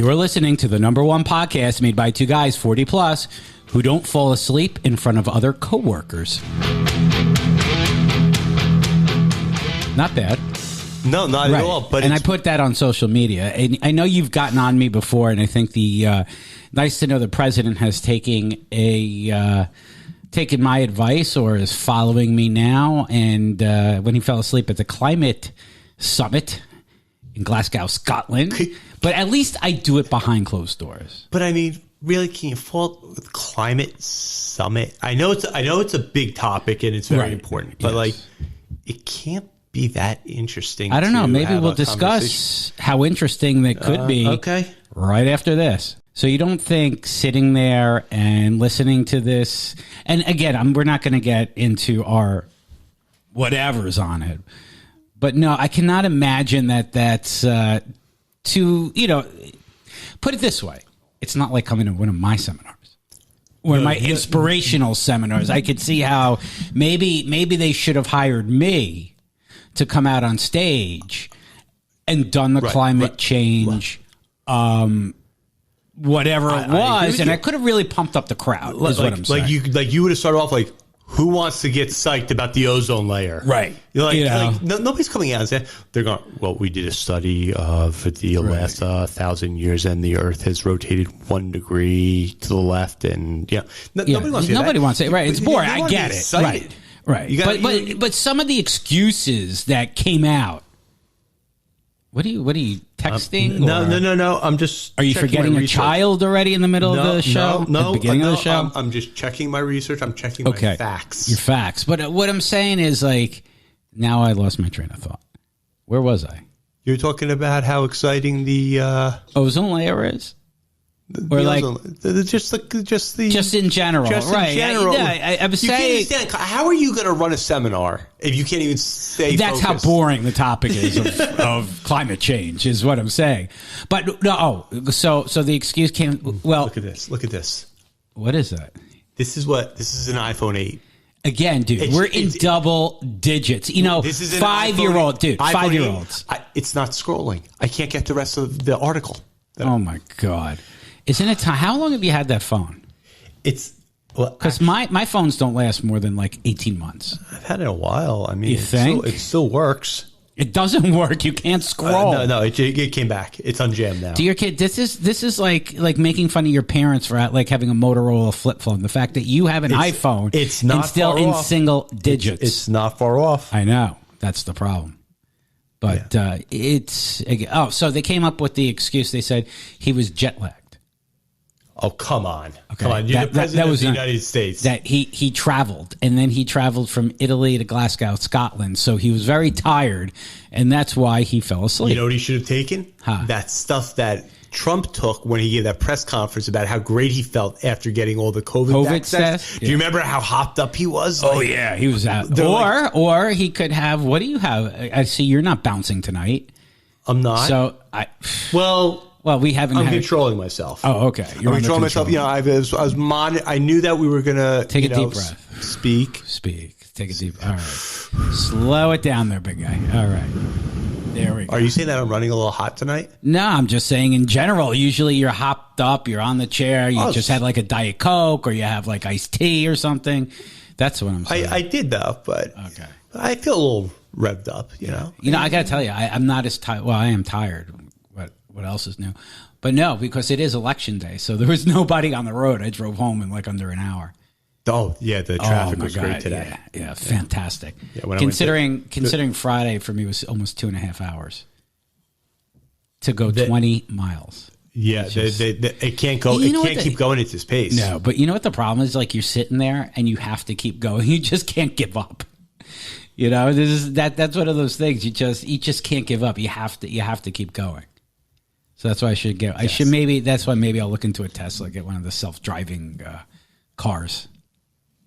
You're listening to the number one podcast made by two guys 40 plus who don't fall asleep in front of other coworkers. Not bad. No, not at all. But I put that on social media. And I know you've gotten on me before, and I think the nice to know the president has taken my advice or is following me now. And when he fell asleep at the climate summit in Glasgow, Scotland. But at least I do it behind closed doors. But I mean, really, can you fault with climate summit? I know it's a big topic and it's very important, but like, it can't be that interesting. I don't know. Maybe we'll discuss how interesting that could be. Okay. Right after this. So you don't think sitting there and listening to this, and again, we're not going to get into our whatever's on it, but no, I cannot imagine that's to, put it this way. It's not like coming to one of my seminars or my inspirational seminars. I could see how maybe they should have hired me to come out on stage and done the climate change, whatever it was, and I could have really pumped up the crowd. Is what I'm saying. You would have started off like, who wants to get psyched about the ozone layer? Right. Nobody's coming out and saying, they're going, well, we did a study for the last 1,000 years, and the Earth has rotated 1 degree to the left, and nobody wants to hear that. Wants to. Right. It's boring. I get it. Right. But some of the excuses that came out. What are you texting? No. I'm just. Are you forgetting a child already in the middle of the show? No. At the beginning of the show. I'm just checking my research. I'm checking my facts. Your facts. But what I'm saying is, like, now I lost my train of thought. Where was I? You're talking about how exciting the ozone layer is. Or like just in general, right? I was saying, how are you going to run a seminar if you can't even stay that's focused? How boring the topic is of climate change is what I'm saying. But no, so the excuse came. Well, look at this. What is that? This is an iPhone 8. Again, dude, we're in double digits. This is 5-year-old, dude. 5-year-olds. It's not scrolling. I can't get the rest of the article. Oh my God. Isn't it time? How long have you had that phone? Because my phones don't last more than like 18 months. I've had it a while. I mean, you think? It still works. It doesn't work. You can't scroll. No, it came back. It's unjammed now. To your kid, this is like making fun of your parents for like having a Motorola flip phone. The fact that you have an iPhone, it's not and still far in off. single digits. It's not far off. I know. That's the problem. But so they came up with the excuse. They said he was jet lagged. Oh, come on. Okay. Come on. You're the president of the United States. That he traveled, and then he traveled from Italy to Glasgow, Scotland. So he was very tired, and that's why he fell asleep. You know what he should have taken? That stuff that Trump took when he gave that press conference about how great he felt after getting all the COVID tests. Do you remember how hopped up he was? Oh, yeah. He was out. Or he could have, what do you have? I see you're not bouncing tonight. I'm not. So, Well, we haven't. I'm controlling myf. Oh, okay. You're controlling myself. I knew that we were gonna take a deep breath. Speak. Take a deep. All right. Slow it down, there, big guy. All right. There we go. Are you saying that I'm running a little hot tonight? No, I'm just saying in general. Usually, you're hopped up. You're on the chair. You just had like a Diet Coke, or you have like iced tea or something. That's what I'm saying. I did though, but okay. I feel a little revved up. You know. I got to tell you, I'm not as tired. Well, I am tired. What else is new? But no, because it is election day, so there was nobody on the road. I drove home in like under an hour. Oh yeah, the traffic was great today. Yeah, fantastic. Yeah, considering Friday for me was almost 2.5 hours to go 20 miles. Yeah, it can't go. It can't keep going at this pace. No, but you know what the problem is? Like you're sitting there and you have to keep going. You just can't give up. That's one of those things. You just can't give up. You have to keep going. So that's why I should get. That's why maybe I'll look into a Tesla, get one of the self-driving cars.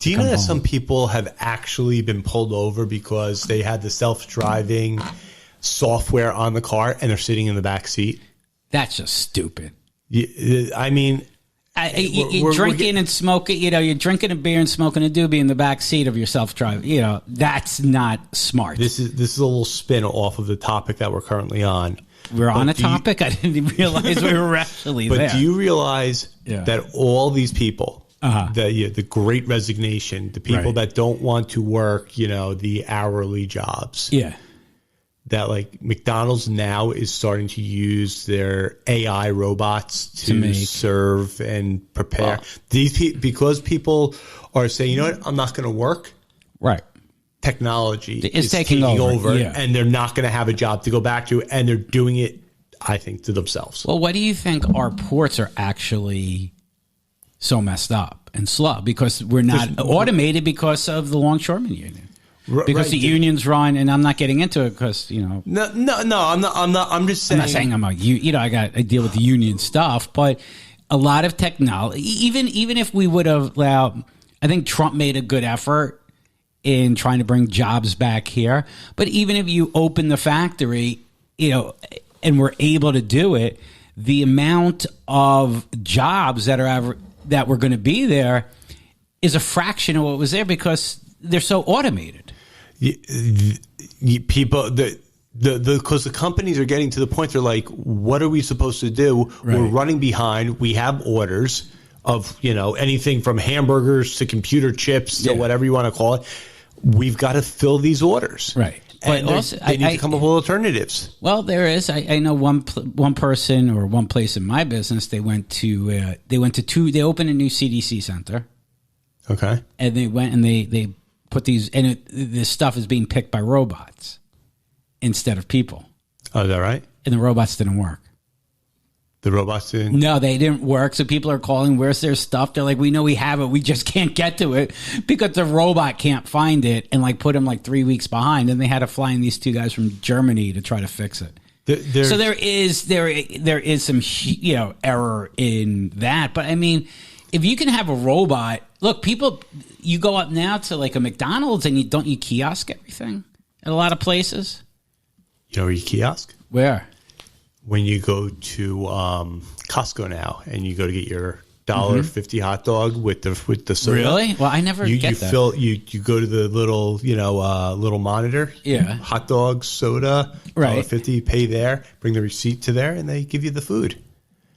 Do you know that some people have actually been pulled over because they had the self-driving software on the car and they're sitting in the back seat? That's just stupid. I mean, you're drinking and smoking. You're drinking a beer and smoking a doobie in the back seat of your self-driving. That's not smart. This is a little spin off of the topic that we're currently on. we're on a topic. I didn't even realize we were actually there. But do you realize that all these people, the great resignation, the people that don't want to work, the hourly jobs. Yeah. That like McDonald's now is starting to use their AI robots to serve and prepare because people are saying, you know what, I'm not going to work. Right. Technology is taking over and they're not going to have a job to go back to, and they're doing it, I think, to themselves. Well, what do you think our ports are actually so messed up and slow? Because we're not automated because of the Longshoremen Union. Because the unions run, and I'm not getting into it because, No, I'm not. I'm just saying. I'm not saying I deal with the union stuff, but a lot of technology, even if we would have allowed, I think Trump made a good effort in trying to bring jobs back here. But even if you open the factory, and we're able to do it, the amount of jobs that were going to be there is a fraction of what was there because they're so automated. People, because the companies are getting to the point they're like, what are we supposed to do? Right. We're running behind. We have orders of anything from hamburgers to computer chips to whatever you want to call it. We've got to fill these orders, right? And but also, they need to come up with alternatives. Well, there is. I know one person or one place in my business. They opened a new CDC center. Okay, and they went and they put these, and this stuff is being picked by robots instead of people. Oh, is that right? And the robots didn't work. The robots didn't? No, they didn't work. So people are calling, where's their stuff? They're like, we know we have it. We just can't get to it because the robot can't find it and put them 3 weeks behind. And they had to fly in these two guys from Germany to try to fix it. So there is some, error in that. But I mean, if you can have a robot, look, people, you go up now to a McDonald's and you kiosk everything at a lot of places. You know where you kiosk? Where? When you go to Costco now and you go to get your $1.50 hot dog with the soda. Really? Well, I never get that. You go to the little little monitor. Yeah. Hot dog, soda, right. $1.50. Pay there. Bring the receipt to there, and they give you the food.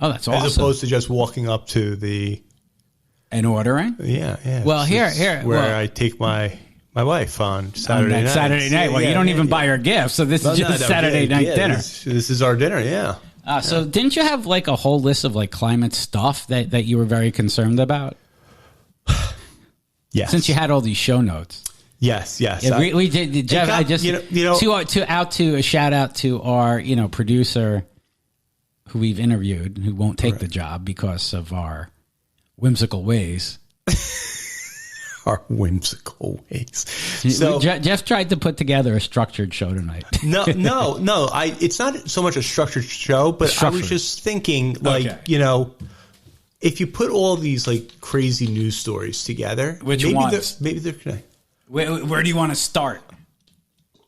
Oh, that's awesome. As opposed to just walking up to and ordering. Yeah. Well, here, where I take my wife on Saturday night. Saturday night. Well, you don't even buy her gifts, so this is just Saturday night dinner. This is our dinner. Yeah. So didn't you have a whole list of climate stuff that you were very concerned about? Yes. Since you had all these show notes. Yes. Yeah, we did. Jeff, I just to a shout out to our producer who we've interviewed who won't take the job because of our whimsical ways. Our whimsical ways. So Jeff tried to put together a structured show tonight. No. It's not so much a structured show, but I was just thinking, if you put all these crazy news stories together, maybe they're connected. Where do you want to start?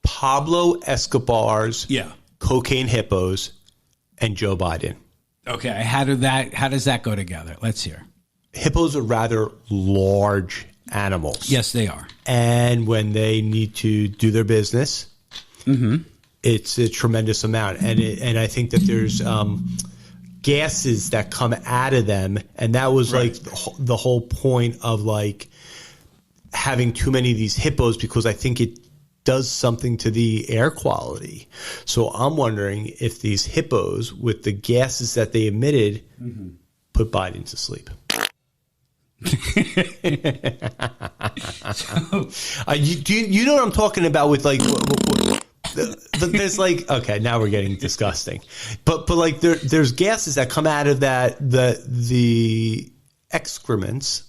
Pablo Escobar's cocaine hippos and Joe Biden. Okay, how does that go together? Let's hear. Hippos are rather large animals. Yes, they are. And when they need to do their business, it's a tremendous amount. And I think that there's gases that come out of them, and that was the whole point of having too many of these hippos, because I think it does something to the air quality. So I'm wondering if these hippos, with the gases that they emitted, put Biden to sleep. You know what I'm talking about with there's okay, now we're getting disgusting, but there's gases that come out of the excrements.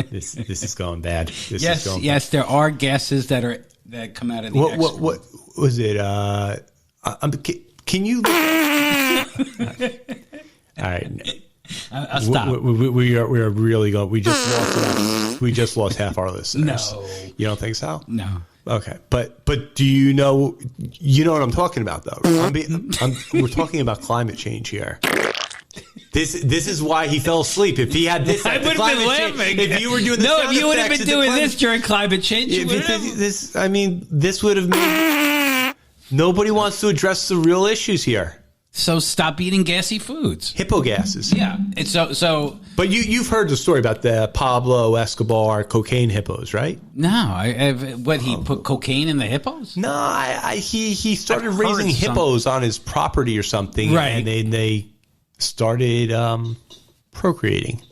This is going bad. Yes, there are gases that come out of the excrement. What was it? Can you? All right. I'll stop. We are really going. We just lost half our listeners. No, you don't think so? No. Okay, but do you know what I'm talking about though? We're talking about climate change here. This is why he fell asleep. If he had this, I would have been laughing. If you were doing if you would have been doing this during climate change, this would have made. Nobody wants to address the real issues here. So stop eating gassy foods. Hippo gases. Yeah. It's so. But you've heard the story about the Pablo Escobar cocaine hippos, right? No, he put cocaine in the hippos? No, he started raising hippos on his property or something, right? And they started procreating.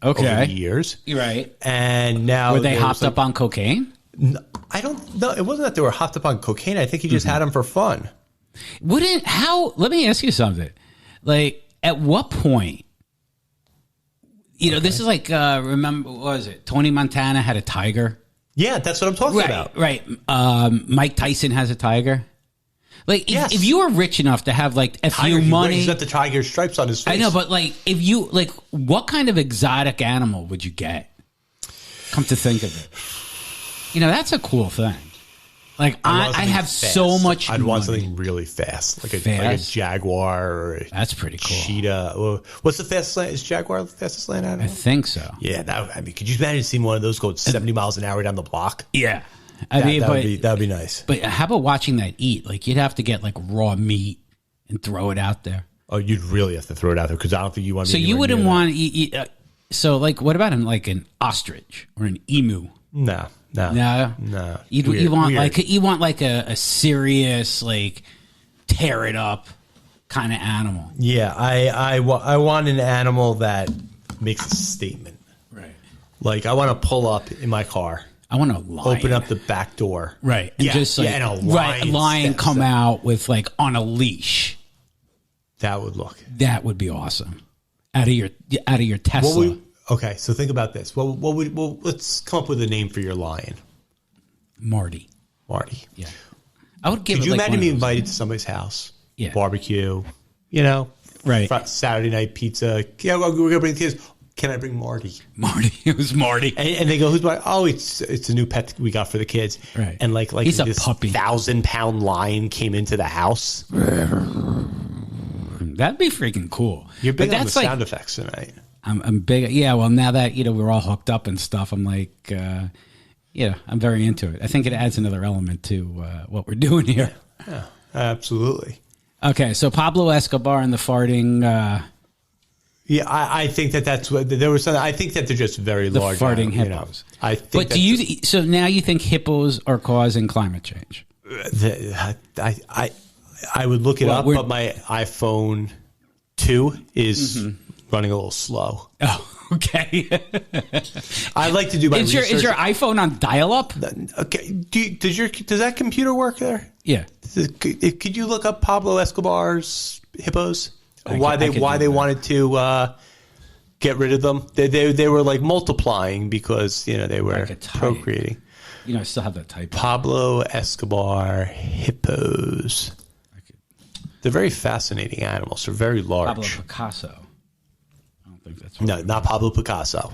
Okay. Over the years, right? And now were they hopped up on cocaine? No, I don't know. It wasn't that they were hopped up on cocaine. I think he just had them for fun. Let me ask you something. Like, at what point, this is like, remember, what was it? Tony Montana had a tiger. Yeah, that's what I'm talking about. Right. Mike Tyson has a tiger. Like, if you were rich enough to have, like, a few money. He's got the tiger stripes on his face. I know, but, like, what kind of exotic animal would you get? Come to think of it. That's a cool thing. Like, I have fast. so much I'd money. want something really fast. Like a jaguar or a That's pretty cool. cheetah. What's the fastest land? Is jaguar the fastest land animal? I think so. Yeah, could you imagine seeing one of those go 70 miles an hour down the block? Yeah. That'd be nice. But how about watching that eat? Like, you'd have to get, like, raw meat and throw it out there. Oh, you'd really have to throw it out there because I don't think you want to. So you wouldn't want to eat. So, like, what about an ostrich or an emu? No. You want like a serious, like, tear it up kind of animal. Yeah, I want an animal that makes a statement. Right. Like, I want to pull up in my car. I want a lion. Open up the back door. Right. And just like, and a lion come out with, like, on a leash. That would be awesome. Out of your Tesla. Okay, so think about this. Let's come up with a name for your lion. Marty. Yeah. I would give. Could you imagine being invited to somebody's house? Yeah. Barbecue. Right. Saturday night pizza. Yeah, we're gonna bring the kids. Can I bring Marty? It was Marty. And they go, who's Marty? Oh, it's a new pet we got for the kids. Right. And like he's this a puppy. 1,000-pound lion came into the house. That'd be freaking cool. You're big on the sound effects tonight. I'm big. Yeah. Well, now that we're all hooked up and stuff, I'm like, I'm very into it. I think it adds another element to what we're doing here. Yeah, absolutely. Okay, so Pablo Escobar and the farting. Yeah, I think that's what there was. I think that they're just very large. The farting hippos. I think. But do you? So now you think hippos are causing climate change? I would look it up, but my iPhone 2 is running a little slow. Oh, okay. I like to do my research. Is your iPhone on dial-up? Okay. Does that computer work there? Yeah. Could you look up Pablo Escobar's hippos? Why they wanted to get rid of them? They were like multiplying because they were procreating. I still have that type. Pablo Escobar hippos. They're very fascinating animals. They're very large. Pablo Picasso. I don't think that's right. No, not Pablo Picasso.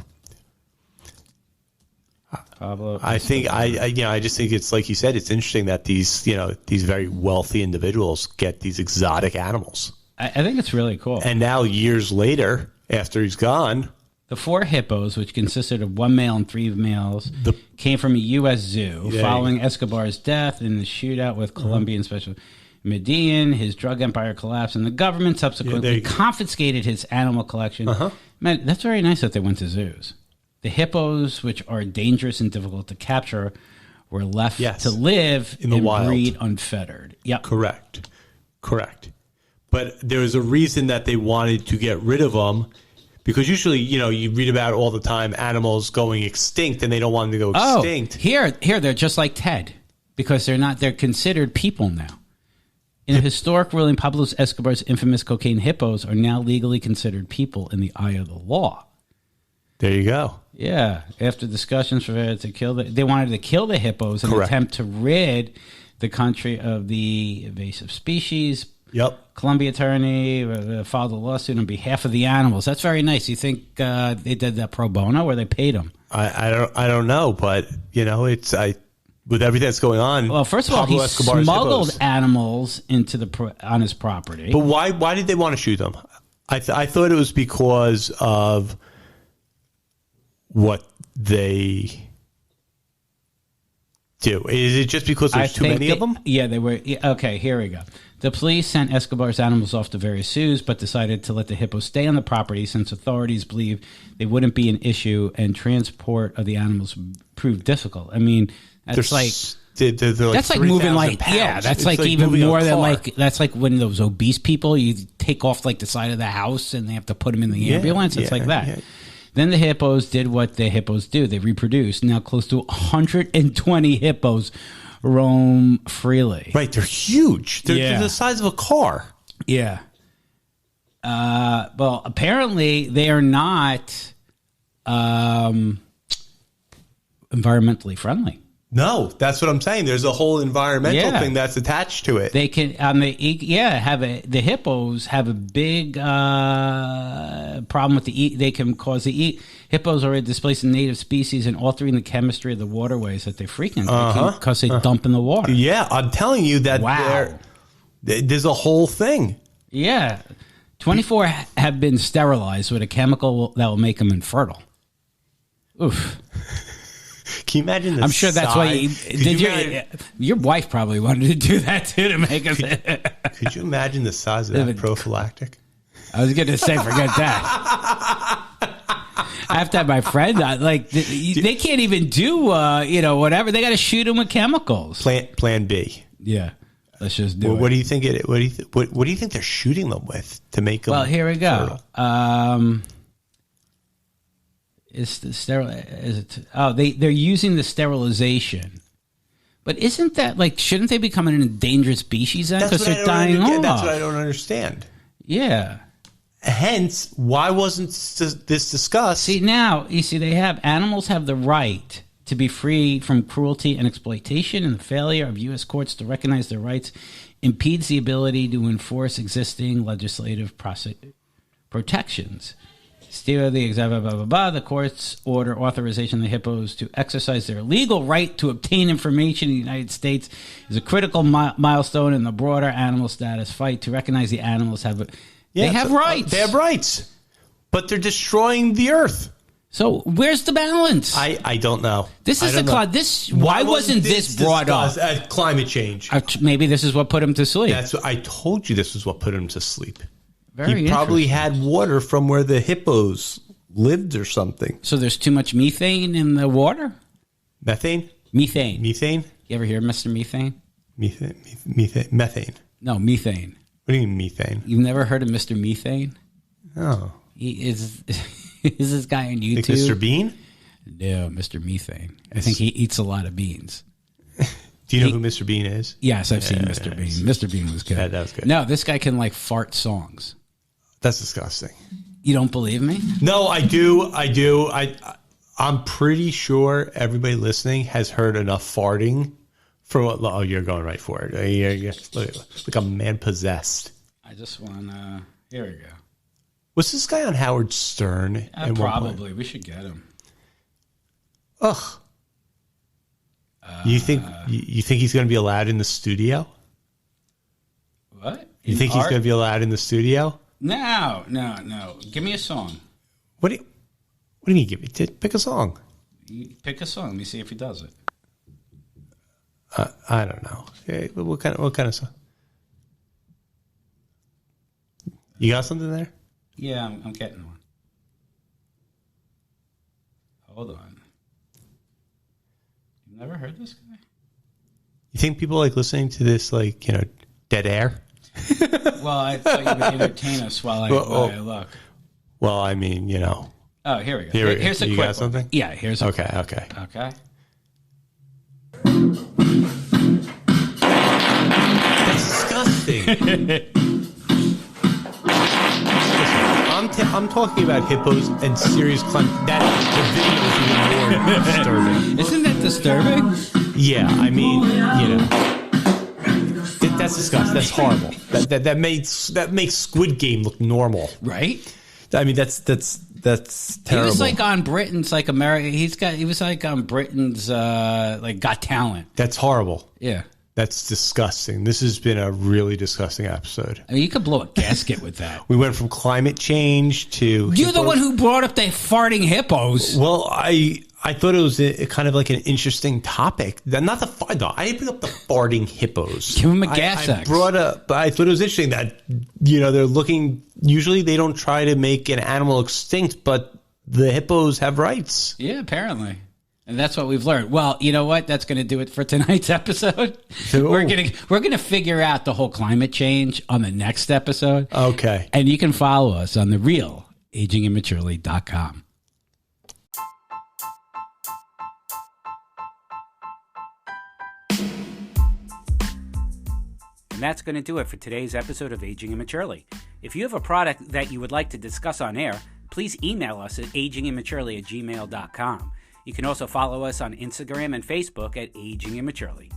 Pablo. I think I just think it's like you said. It's interesting that these very wealthy individuals get these exotic animals. I think it's really cool. And now years later, after he's gone, the 4 hippos, which consisted of 1 male and 3 males, came from a U.S. zoo following Escobar's death in the shootout with Colombian Special Medellin. His drug empire collapsed, and the government subsequently confiscated his animal collection. Man, that's very nice that they went to zoos. The hippos, which are dangerous and difficult to capture, were left to live in the wild, breed unfettered. Yep. Correct. But there was a reason that they wanted to get rid of them, because usually, you read about all the time animals going extinct, and they don't want them to go extinct. Here, they're just like Ted, because they're considered people now. In a historic ruling, Pablo Escobar's infamous cocaine hippos are now legally considered people in the eye of the law. There you go. Yeah. After discussions they wanted to kill the hippos in an attempt to rid the country of the invasive species. Yep. Columbia attorney filed a lawsuit on behalf of the animals. That's very nice. You think they did that pro bono, or they paid them? I don't know, but it's with everything that's going on. Well, first of all, he smuggled animals into on his property. But why did they want to shoot them? I thought it was because of what they do? Is it just because there's too many of them? Yeah, they were. Okay, here we go. The police sent Escobar's animals off to various zoos, but decided to let the hippos stay on the property since authorities believe they wouldn't be an issue and transport of the animals proved difficult. I mean, that's that's like moving like pounds. Yeah, that's like even more than like that's like when those obese people you take off like the side of the house and they have to put them in the ambulance. It's like that. Yeah. Then the hippos did what the hippos do. They reproduced. Now close to 120 hippos roam freely. Right, they're huge. They're the size of a car. Yeah. Well, apparently they are not environmentally friendly. No, that's what I'm saying. There's a whole environmental thing that's attached to it. They can, the hippos have a big problem with they can cause hippos are displacing native species and altering the chemistry of the waterways that they frequent because they dump in the water. Yeah, I'm telling you that there's a whole thing. Yeah. 24 have been sterilized with a chemical that will make them infertile. Oof. Can you imagine? I'm sure that's why your wife probably wanted to do that too to make us. Could you imagine the size of that prophylactic? I was going to say, forget that. I have to have my friend on. Like they can't even do whatever. They got to shoot them with chemicals. Plan B. Yeah, let's just do it. What do you think? What do you think they're shooting them with to make them? Well, here we go. Is the they're using the sterilization, but isn't that like shouldn't they become an endangered species then because they're dying off? That's what I don't understand. Yeah. Hence, why wasn't this discussed? See animals have the right to be free from cruelty and exploitation, and the failure of U.S. courts to recognize their rights impedes the ability to enforce existing legislative protections. Still, the courts order authorization of the hippos to exercise their legal right to obtain information in the United States is a critical milestone in the broader animal status fight to recognize the animals have rights. They have rights, but they're destroying the earth. So where's the balance? I don't know. Why wasn't this brought up? Climate change. Maybe this is what put him to sleep. That's what I told you. This is what put him to sleep. He probably had water from where the hippos lived or something. So there's too much methane in the water? Methane? Methane. Methane? You ever hear Mr. Methane? Methane. No, methane. What do you mean methane? You've never heard of Mr. Methane? No. He is this guy on YouTube? Like Mr. Bean? No, Mr. Methane. I think he eats a lot of beans. Do you know who Mr. Bean is? Yes, I've seen Mr. Bean. Mr. Bean was good. Yeah, that was good. No, this guy can like fart songs. That's disgusting. You don't believe me? No, I do. I'm pretty sure everybody listening has heard enough farting for what. Oh, you're going right for it. You're like a man possessed. I just want to. Here we go. Was this guy on Howard Stern? Probably. We should get him. Ugh. You think he's going to be allowed in the studio? What? You think he's going to be allowed in the studio? No. Give me a song. What do you mean? Pick a song. Pick a song. Let me see if he does it. I don't know. What kind of song? You got something there? Yeah, I'm getting one. Hold on. You've never heard this guy? You think people like listening to this, like, dead air? Well, I thought you would entertain us while I look. Well, I mean, Oh, here we go. Here's a quick got something? Yeah, here's a Okay. That's disgusting. I'm talking about hippos and serious climate. The video is even more disturbing. Isn't that disturbing? Yeah, I mean, that's disgusting. That's horrible. That makes Squid Game look normal, right? I mean, that's terrible. He was like on Britain's like America. He was like on Britain's like Got Talent. That's horrible. Yeah. That's disgusting. This has been a really disgusting episode. I mean, you could blow a gasket with that. We went from climate change to You're hippos. The one who brought up the farting hippos. Well, I I thought it was kind of like an interesting topic. Not the fart, though. I didn't bring up the farting hippos. Give them a gas X. But I thought it was interesting that, they're looking, usually they don't try to make an animal extinct, but the hippos have rights. Yeah, apparently. And that's what we've learned. Well, you know what? That's going to do it for tonight's episode. We're going to figure out the whole climate change on the next episode. Okay. And you can follow us on the real agingimmaturely.com. And that's going to do it for today's episode of Aging Immaturely. If you have a product that you would like to discuss on air, please email us at agingimmaturely@gmail.com. You can also follow us on Instagram and Facebook at Aging Immaturely.